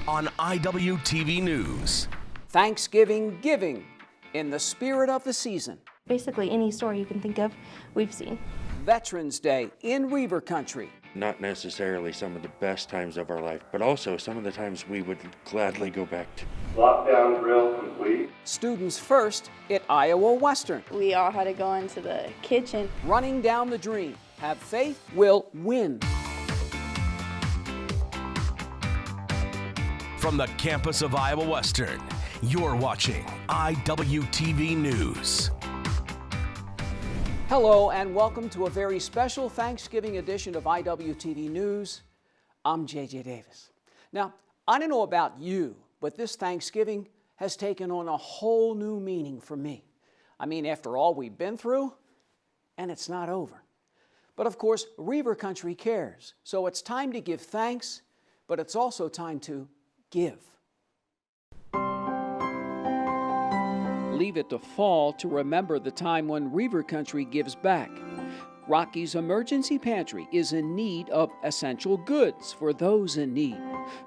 on Iwtv News. Thanksgiving giving in the spirit of the season. Basically any store you can think of, we've seen. Veterans Day in Weaver Country. Not necessarily some of the best times of our life, but also some of the times we would gladly go back to. Lockdown drill complete. Students first at Iowa Western. We all had to go into the kitchen. Running down the dream. Have faith, will win. From the campus of Iowa Western, you're watching Iwtv News. Hello and welcome to a very special Thanksgiving edition of Iwtv News. I'm JJ Davis. Now, I don't know about you, but this Thanksgiving has taken on a whole new meaning for me. I mean, after all we've been through, and it's not over. But of course, Weaver Country cares. So it's time to give thanks, but it's also time to give. Leave it to fall to remember the time when Weaver Country gives back. Rocky's Emergency Pantry is in need of essential goods for those in need.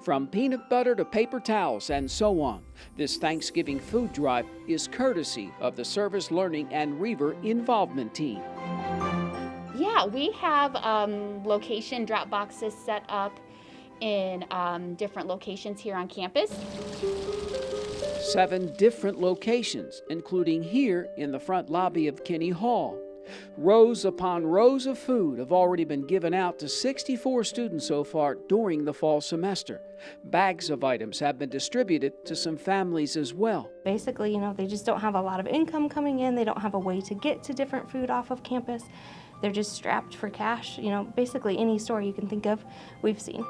From peanut butter to paper towels and so on. This Thanksgiving food drive is courtesy of the Service Learning and Weaver Involvement Team. Yeah, we have location drop boxes set up in different locations here on campus. 7 different locations, including here in the front lobby of Kinney Hall. Rows upon rows of food have already been given out to 64 students so far during the fall semester. Bags of items have been distributed to some families as well. Basically, they just don't have a lot of income coming in. They don't have a way to get to different food off of campus. They're just strapped for cash. Basically any store you can think of, we've seen.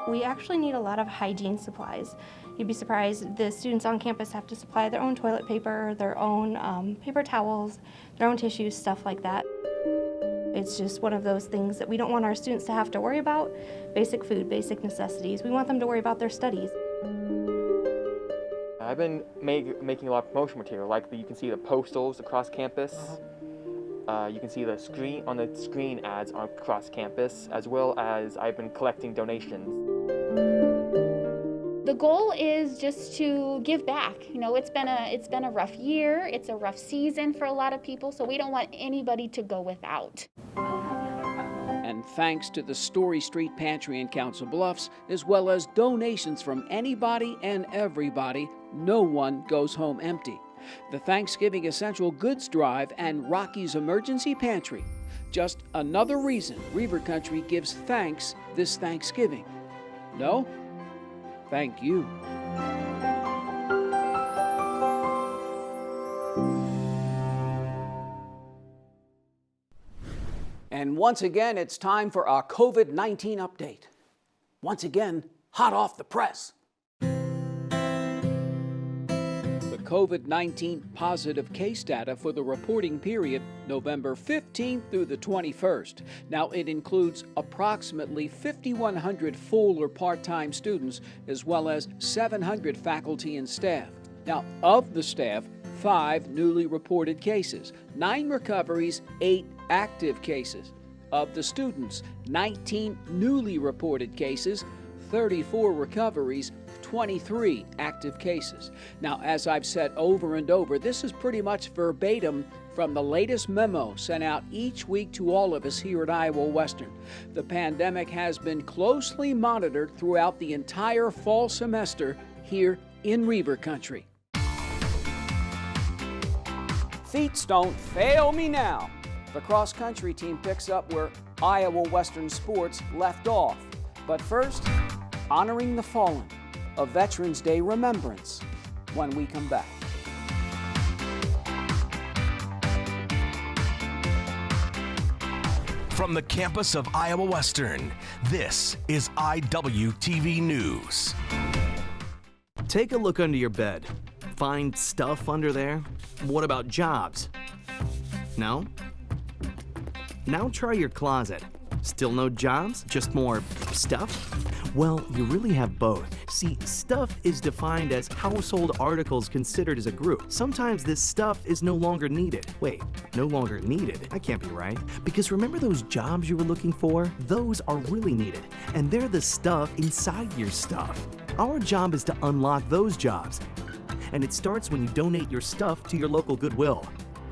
We actually need a lot of hygiene supplies. You'd be surprised, the students on campus have to supply their own toilet paper, their own paper towels, their own tissues, stuff like that. It's just one of those things that we don't want our students to have to worry about. Basic food, basic necessities. We want them to worry about their studies. I've been making a lot of promotion material, like you can see the postals across campus. You can see the screen ads across campus, as well as I've been collecting donations. The goal is just to give back. It's been a rough year. It's a rough season for a lot of people, so we don't want anybody to go without. And thanks to the Story Street Pantry in Council Bluffs, as well as donations from anybody and everybody, no one goes home empty. The Thanksgiving Essential Goods Drive and Rocky's Emergency Pantry. Just another reason Weaver Country gives thanks this Thanksgiving. No? Thank you. And once again, it's time for our COVID-19 update. Once again, hot off the press. COVID-19 positive case data for the reporting period November 15th through the 21st. Now, it includes approximately 5,100 full or part-time students, as well as 700 faculty and staff. Now, of the staff, 5 newly reported cases, 9 recoveries, 8 active cases. Of the students, 19 newly reported cases, 34 recoveries, 23 active cases. Now, as I've said over and over, this is pretty much verbatim from the latest memo sent out each week to all of us here at Iowa Western. The pandemic has been closely monitored throughout the entire fall semester here in Weaver Country. Feet don't fail me now. The cross-country team picks up where Iowa Western sports left off. But first, honoring the fallen. A Veterans Day Remembrance when we come back. From the campus of Iowa Western, this is Iwtv News. Take a look under your bed. Find stuff under there? What about jobs? No? Now try your closet. Still no jobs? Just more stuff? Well, you really have both. See, stuff is defined as household articles considered as a group. Sometimes this stuff is no longer needed. Wait, no longer needed? That can't be right. Because remember those jobs you were looking for? Those are really needed, and they're the stuff inside your stuff. Our job is to unlock those jobs, and it starts when you donate your stuff to your local Goodwill.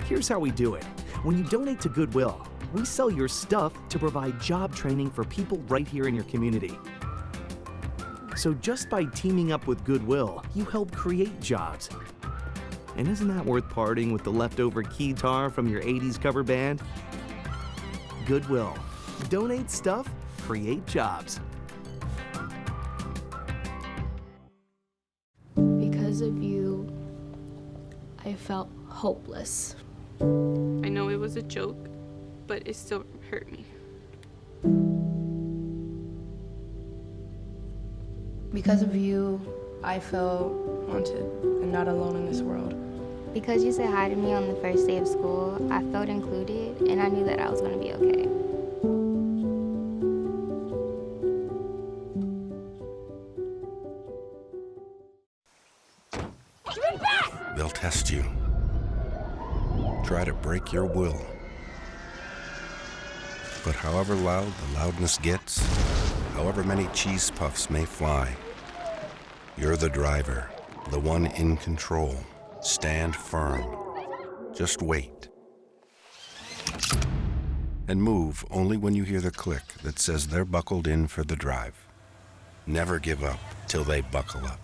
Here's how we do it. When you donate to Goodwill, we sell your stuff to provide job training for people right here in your community. So just by teaming up with Goodwill, you help create jobs. And isn't that worth parting with the leftover keytar from your 80s cover band? Goodwill. Donate stuff, create jobs. Because of you, I felt hopeless. I know it was a joke, but it still hurt me. Because of you, I felt wanted and not alone in this world. Because you said hi to me on the first day of school, I felt included, and I knew that I was going to be okay. They'll test you. Try to break your will. But however loud the loudness gets, however many cheese puffs may fly, you're the driver, the one in control. Stand firm. Just wait. And move only when you hear the click that says they're buckled in for the drive. Never give up till they buckle up.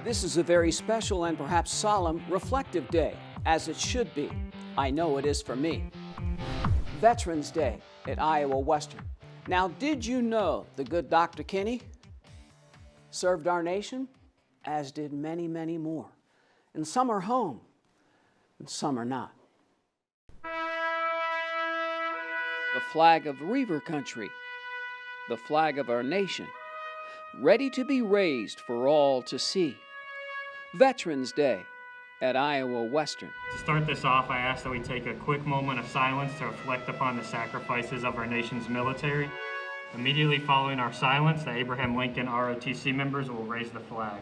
This is a very special and perhaps solemn, reflective day, as it should be. I know it is for me. Veterans Day at Iowa Western. Now, did you know the good Dr. Kinney served our nation, as did many, many more? And some are home, and some are not. The flag of Reaver Country, the flag of our nation, ready to be raised for all to see. Veterans Day at Iowa Western. To start this off, I ask that we take a quick moment of silence to reflect upon the sacrifices of our nation's military. Immediately following our silence, the Abraham Lincoln ROTC members will raise the flag.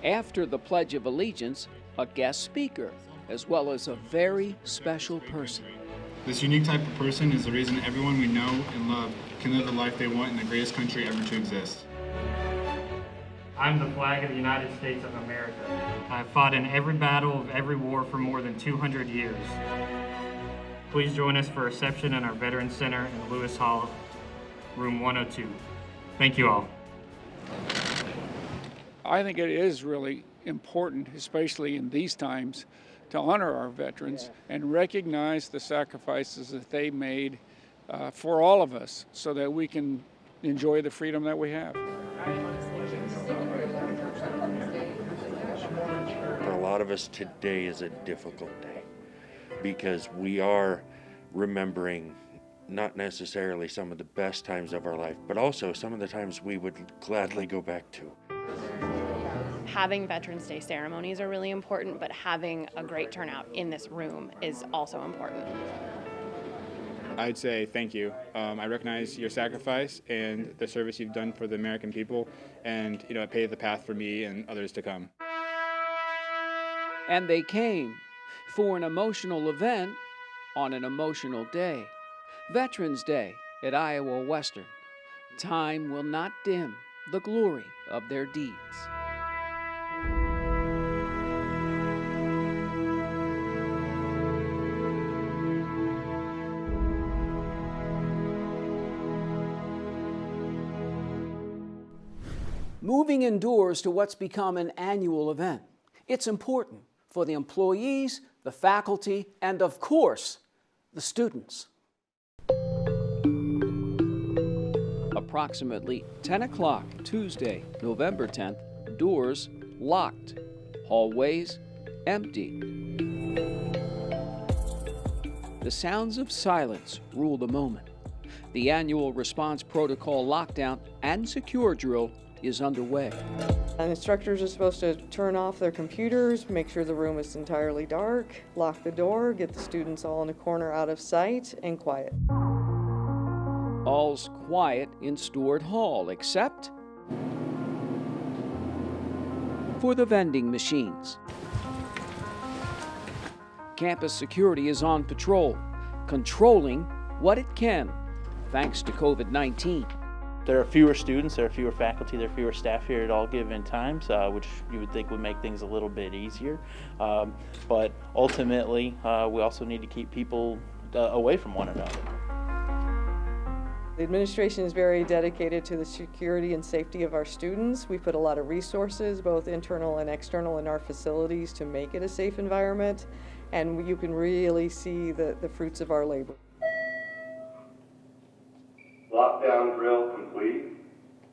After the Pledge of Allegiance, a guest speaker, as well as a very special person. This unique type of person is the reason everyone we know and love can live the life they want in the greatest country ever to exist. I'm the flag of the United States of America. I have fought in every battle of every war for more than 200 years. Please join us for a reception in our Veterans Center in Lewis Hall, room 102. Thank you all. I think it is really important, especially in these times, to honor our veterans and recognize the sacrifices that they made for all of us so that we can enjoy the freedom that we have. For a lot of us, today is a difficult day because we are remembering not necessarily some of the best times of our life, but also some of the times we would gladly go back to. Having Veterans Day ceremonies are really important, but having a great turnout in this room is also important. I'd say thank you. I recognize your sacrifice and the service you've done for the American people, and it paved the path for me and others to come. And they came for an emotional event on an emotional day. Veterans Day at Iowa Western. Time will not dim the glory of their deeds. Moving indoors to what's become an annual event. It's important for the employees, the faculty, and of course, the students. Approximately 10 o'clock Tuesday, November 10th, doors locked, hallways empty. The sounds of silence rule the moment. The annual response protocol lockdown and secure drill is underway. And instructors are supposed to turn off their computers, make sure the room is entirely dark, lock the door, get the students all in a corner out of sight, and quiet. All's quiet in Stewart Hall, except for the vending machines. Campus security is on patrol, controlling what it can, thanks to COVID-19. There are fewer students, there are fewer faculty, there are fewer staff here at all given times, which you would think would make things a little bit easier. But ultimately, we also need to keep people away from one another. The administration is very dedicated to the security and safety of our students. We put a lot of resources, both internal and external, in our facilities to make it a safe environment, and you can really see the fruits of our labor. Lockdown drill complete.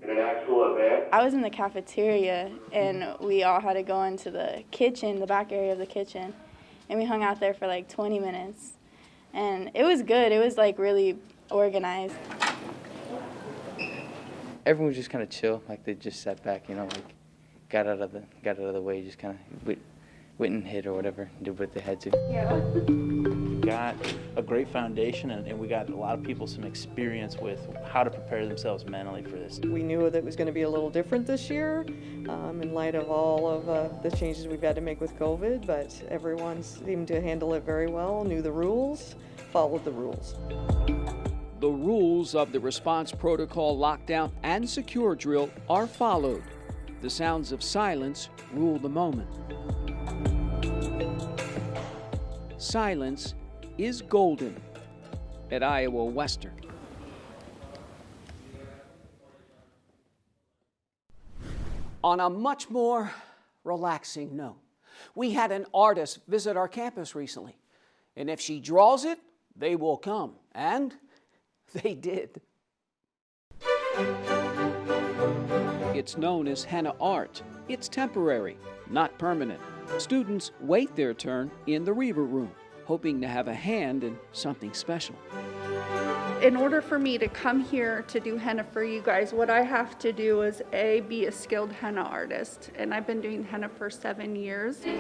In an actual event, I was in the cafeteria and we all had to go into the kitchen, the back area of the kitchen, and we hung out there for like 20 minutes. And it was good. It was like really organized. Everyone was just kind of chill, like they just sat back, like got out of the way, just kind of went and hid or whatever, did what they had to. Yeah. We got a great foundation, and we got a lot of people some experience with how to prepare themselves mentally for this. We knew that it was going to be a little different this year in light of all of the changes we've had to make with COVID, but everyone seemed to handle it very well, knew the rules, followed the rules. The rules of the response protocol lockdown and secure drill are followed. The sounds of silence rule the moment. Silence is golden at Iowa Western. On a much more relaxing note, we had an artist visit our campus recently, and if she draws it, they will come, and they did. It's known as Henna Art. It's temporary, not permanent. Students wait their turn in the reader room, hoping to have a hand in something special. In order for me to come here to do henna for you guys, what I have to do is be a skilled henna artist, and I've been doing henna for 7 years. We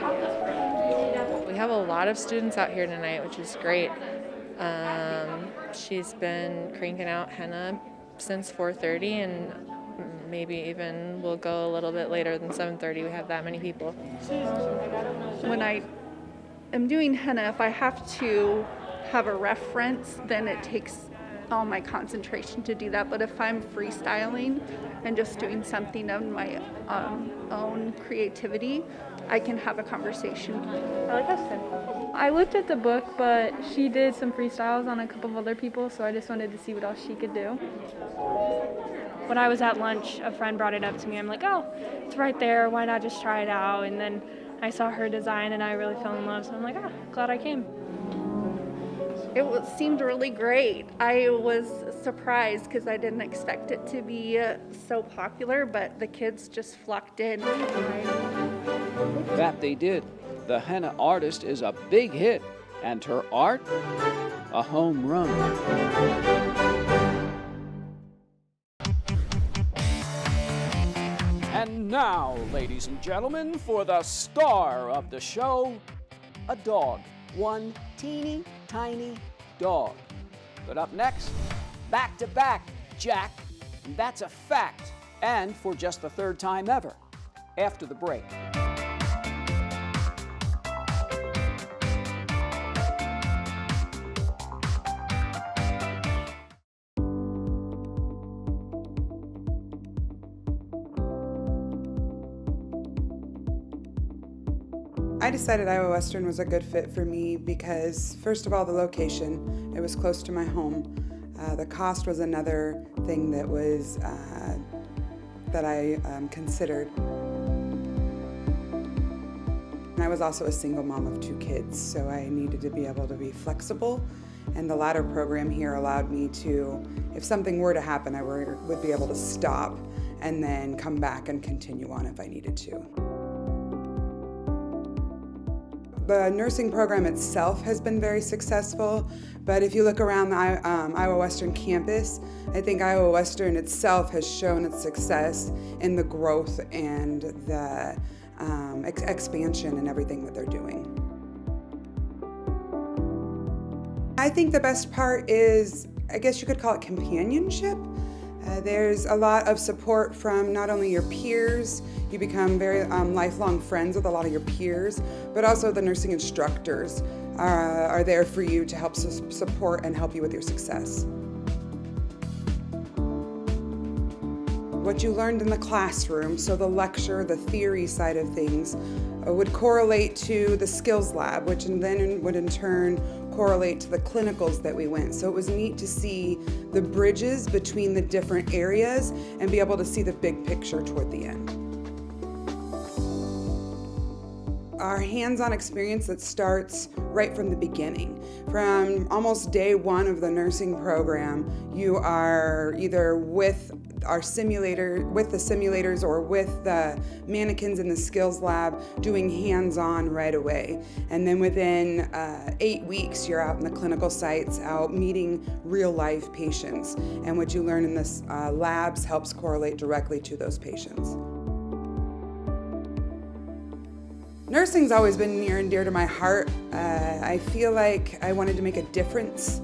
have a lot of students out here tonight, which is great. She's been cranking out henna since 4:30, and maybe even we'll go a little bit later than 7:30. We have that many people. When I am doing henna, if I have to have a reference, then it takes all my concentration to do that. But if I'm freestyling and just doing something of my own creativity, I can have a conversation. I like how simple. I looked at the book, but she did some freestyles on a couple of other people, so I just wanted to see what else she could do. When I was at lunch, a friend brought it up to me. I'm like, oh, it's right there. Why not just try it out? And then I saw her design, and I really fell in love. So I'm like, glad I came. It seemed really great. I was surprised because I didn't expect it to be so popular, but the kids just flocked in. That they did. The Henna Artist is a big hit And her art? A home run. And now, ladies and gentlemen, for the star of the show, a dog. One teeny tiny dog. But up next, back to back, Jack. That's a fact. And for just the third time ever. After the break. I decided Iowa Western was a good fit for me because, first of all, the location. It was close to my home. The cost was another thing that was that I considered. And I was also a single mom of 2 kids, so I needed to be able to be flexible. And the ladder program here allowed me to, if something were to happen, I would be able to stop and then come back and continue on if I needed to. The nursing program itself has been very successful, but if you look around the Iowa Western campus, I think Iowa Western itself has shown its success in the growth and the expansion and everything that they're doing. I think the best part is, I guess you could call it companionship. There's a lot of support from not only your peers, you become very lifelong friends with a lot of your peers, but also the nursing instructors are there for you to help support and help you with your success. What you learned in the classroom, so the lecture, the theory side of things, would correlate to the skills lab, which then would in turn correlate to the clinicals that we went. So it was neat to see the bridges between the different areas and be able to see the big picture toward the end. Our hands-on experience that starts right from the beginning. From almost day one of the nursing program, you are either with our simulator, with the simulators or with the mannequins in the skills lab doing hands-on right away. And then within 8 weeks, you're out in the clinical sites, out meeting real-life patients. And what you learn in this labs helps correlate directly to those patients. Nursing's always been near and dear to my heart. I feel like I wanted to make a difference.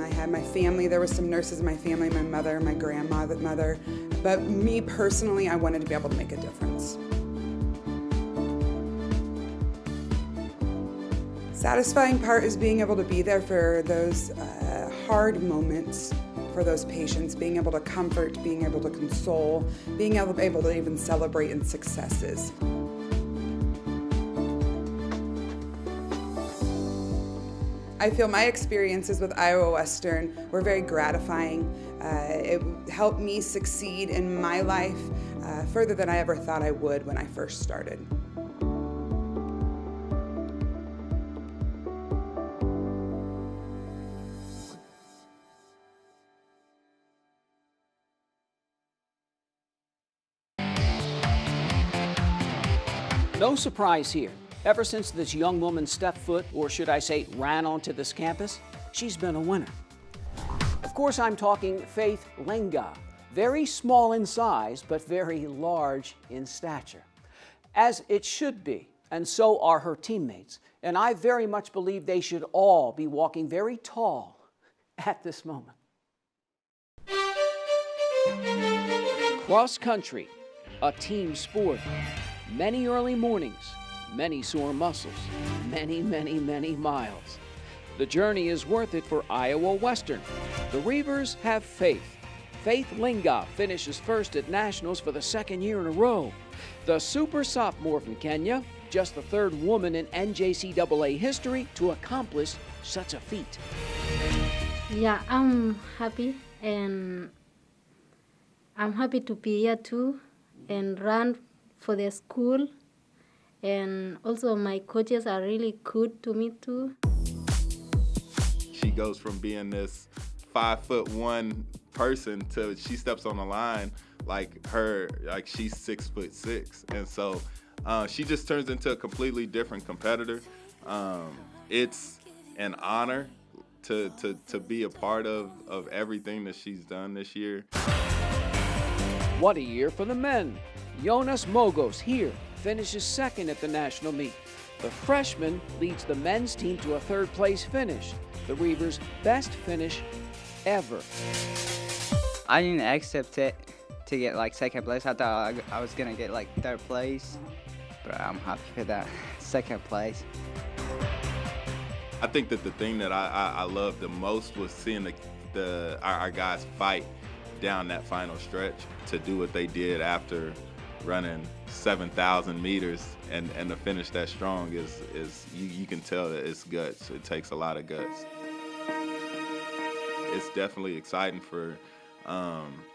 I had my family, there were some nurses in my family, my mother, my grandmother, but me personally, I wanted to be able to make a difference. Satisfying part is being able to be there for those hard moments for those patients, being able to comfort, being able to console, being able to even celebrate in successes. I feel my experiences with Iowa Western were very gratifying. It helped me succeed in my life further than I ever thought I would when I first started. No surprise here. Ever since this young woman stepped foot, or should I say ran onto this campus, she's been a winner. Of course, I'm talking Faith Lenga. Very small in size, but very large in stature. As it should be, and so are her teammates. And I very much believe they should all be walking very tall at this moment. Cross country, a team sport. Many early mornings, many sore muscles, many miles. The journey is worth it for Iowa Western. The Reavers have faith. Faith Lenga finishes first at Nationals for the second year in a row. The super sophomore from Kenya, just the third woman in NJCAA history to accomplish such a feat. Yeah, I'm happy, and I'm happy to be here too and run for the school. And also my coaches are really good to me too. She goes from being this 5'1" person to she steps on the line like she's 6'6", and so she just turns into a completely different competitor. It's an honor to be a part of everything that she's done this year. What a year for the men. Jonas Mogos here finishes second at the national meet. The freshman leads the men's team to a third-place finish, the Reavers' best finish ever. I didn't accept it to get like second place. I thought I was gonna get like third place, but I'm happy for that second place. I think that the thing that I loved the most was seeing our guys fight down that final stretch to do what they did after running 7,000 meters and to finish that strong is you can tell that it's guts. It takes a lot of guts. It's definitely exciting for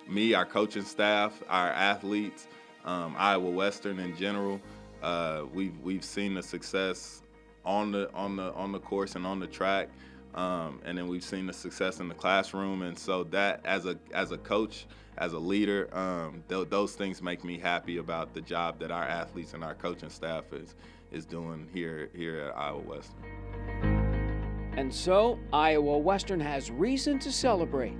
me, our coaching staff, our athletes, Iowa Western in general. We've seen the success on the course and on the track, and then we've seen the success in the classroom. And so that as a coach, as a leader, those things make me happy about the job that our athletes and our coaching staff is doing here at Iowa Western. And so Iowa Western has reason to celebrate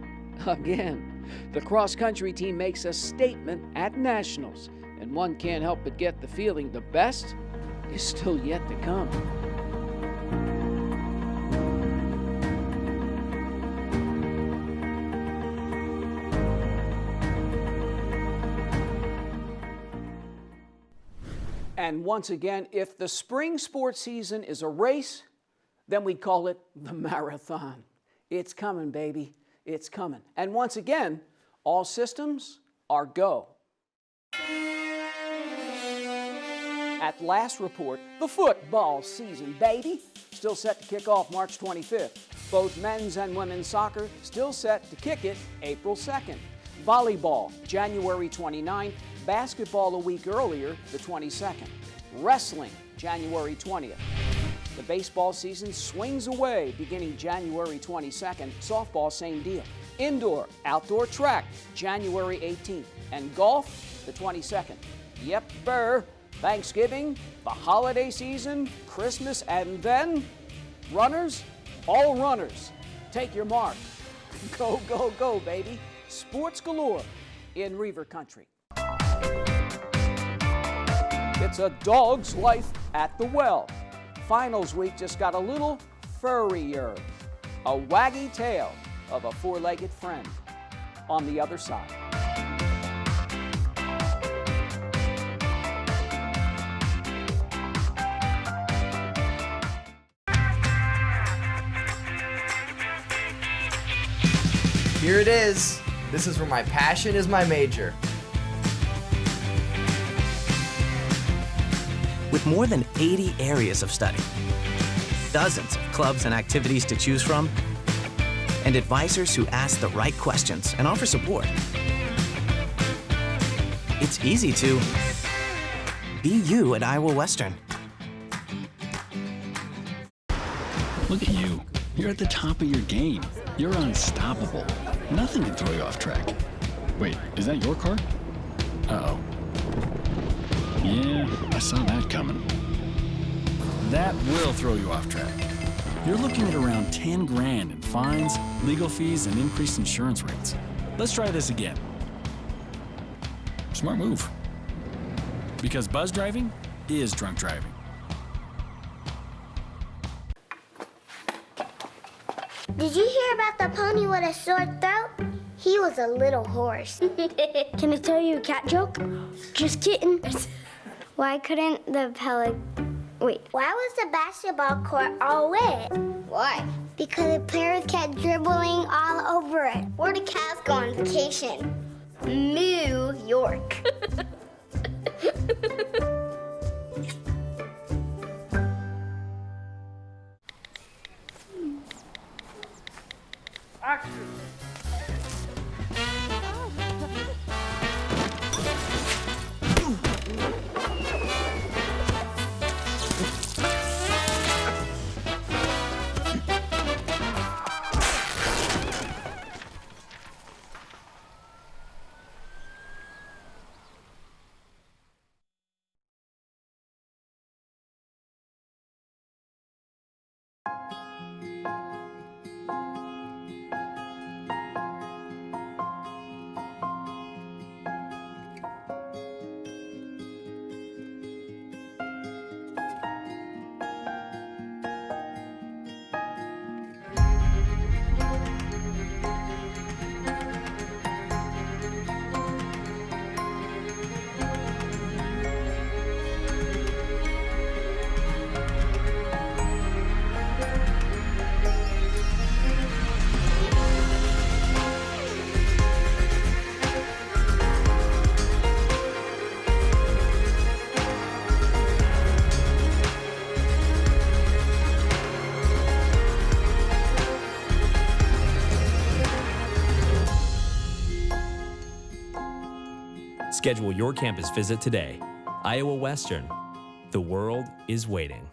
again. The cross-country team makes a statement at nationals, and one can't help but get the feeling the best is still yet to come. And once again, if the spring sports season is a race, then we call it the marathon. It's coming, baby. It's coming. And once again, all systems are go. At last report, the football season, baby, still set to kick off March 25th. Both men's and women's soccer still set to kick it April 2nd. Volleyball, January 29th. Basketball a week earlier, the 22nd. Wrestling, January 20th. The baseball season swings away beginning January 22nd. Softball, same deal. Indoor, outdoor track, January 18th. And golf, the 22nd. Yep, burr. Thanksgiving, the holiday season, Christmas, and then runners, all runners. Take your mark. Go, go, go, baby. Sports galore in Reaver Country. It's a dog's life at the well. Finals week just got a little furrier. A waggy tail of a four-legged friend on the other side. Here it is. This is where my passion is my major. With more than 80 areas of study, dozens of clubs and activities to choose from, and advisors who ask the right questions and offer support, it's easy to be you at Iowa Western. Look at you. You're at the top of your game. You're unstoppable. Nothing can throw you off track. Wait, is that your car? Uh-oh. Yeah, I saw that coming. That will throw you off track. You're looking at around 10 grand in fines, legal fees, and increased insurance rates. Let's try this again. Smart move. Because buzz driving is drunk driving. Did you hear about the pony with a sore throat? He was a little horse. Can I tell you a cat joke? Just kidding. Why couldn't the Why was the basketball court all wet? Why? Because the players kept dribbling all over it. Where did cats go on vacation? New York. Action! Schedule your campus visit today. Iowa Western. The world is waiting.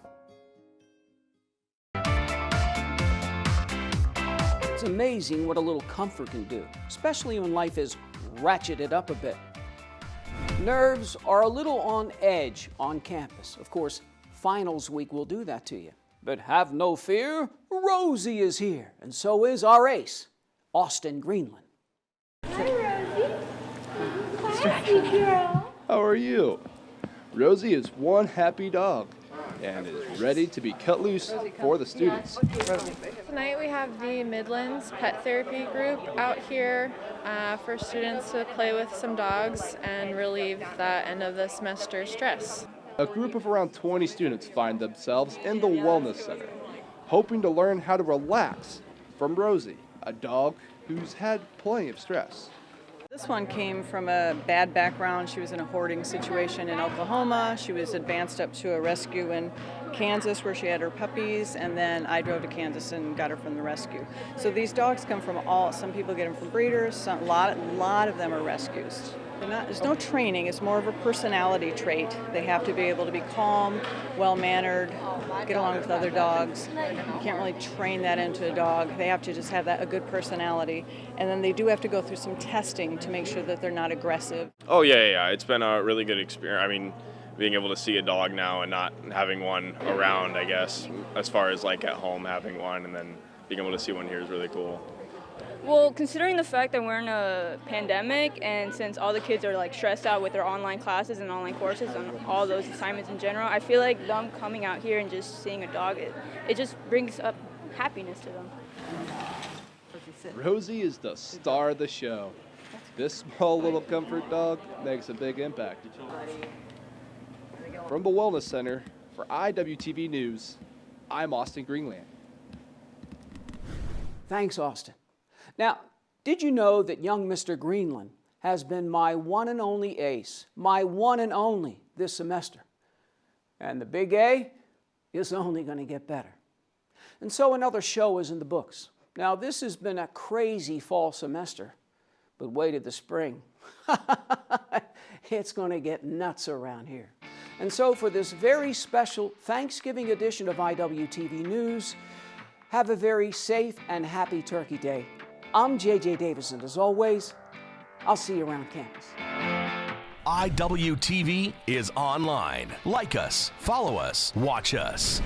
It's amazing what a little comfort can do, especially when life is ratcheted up a bit. Nerves are a little on edge on campus. Of course, finals week will do that to you. But have no fear, Rosie is here, and so is our ace, Austin Greenland. Hi, Rosie. Hi, girl. How are you? Rosie is one happy dog and is ready to be cut loose for the students. Tonight we have the Midlands Pet Therapy group out here for students to play with some dogs and relieve that end of the semester stress. A group of around 20 students find themselves in the Wellness Center, hoping to learn how to relax from Rosie, a dog who's had plenty of stress. This one came from a bad background. She was in a hoarding situation in Oklahoma. She was advanced up to a rescue in Kansas where she had her puppies, and then I drove to Kansas and got her from the rescue. So these dogs come from some people get them from breeders, a lot of them are rescues. There's no training, it's more of a personality trait. They have to be able to be calm, well-mannered, get along with other dogs. You can't really train that into a dog. They have to just have a good personality. And then they do have to go through some testing to make sure that they're not aggressive. Oh, yeah. It's been a really good experience. I mean, being able to see a dog now and not having one around, I guess, as far as like at home having one, and then being able to see one here is really cool. Well, considering the fact that we're in a pandemic, and since all the kids are like stressed out with their online classes and online courses and all those assignments in general, I feel like them coming out here and just seeing a dog, it just brings up happiness to them. Rosie is the star of the show. This small little comfort dog makes a big impact. From the Wellness Center, for Iwtv News, I'm Austin Greenland. Thanks, Austin. Now, did you know that young Mr. Greenland has been my one and only ace, my one and only this semester? And the big A is only going to get better. And so another show is in the books. Now, this has been a crazy fall semester, but wait till the spring. It's going to get nuts around here. And so for this very special Thanksgiving edition of Iwtv News, have a very safe and happy Turkey Day. I'm J.J. Davis, and as always, I'll see you around campus. Iwtv is online. Like us, follow us, watch us.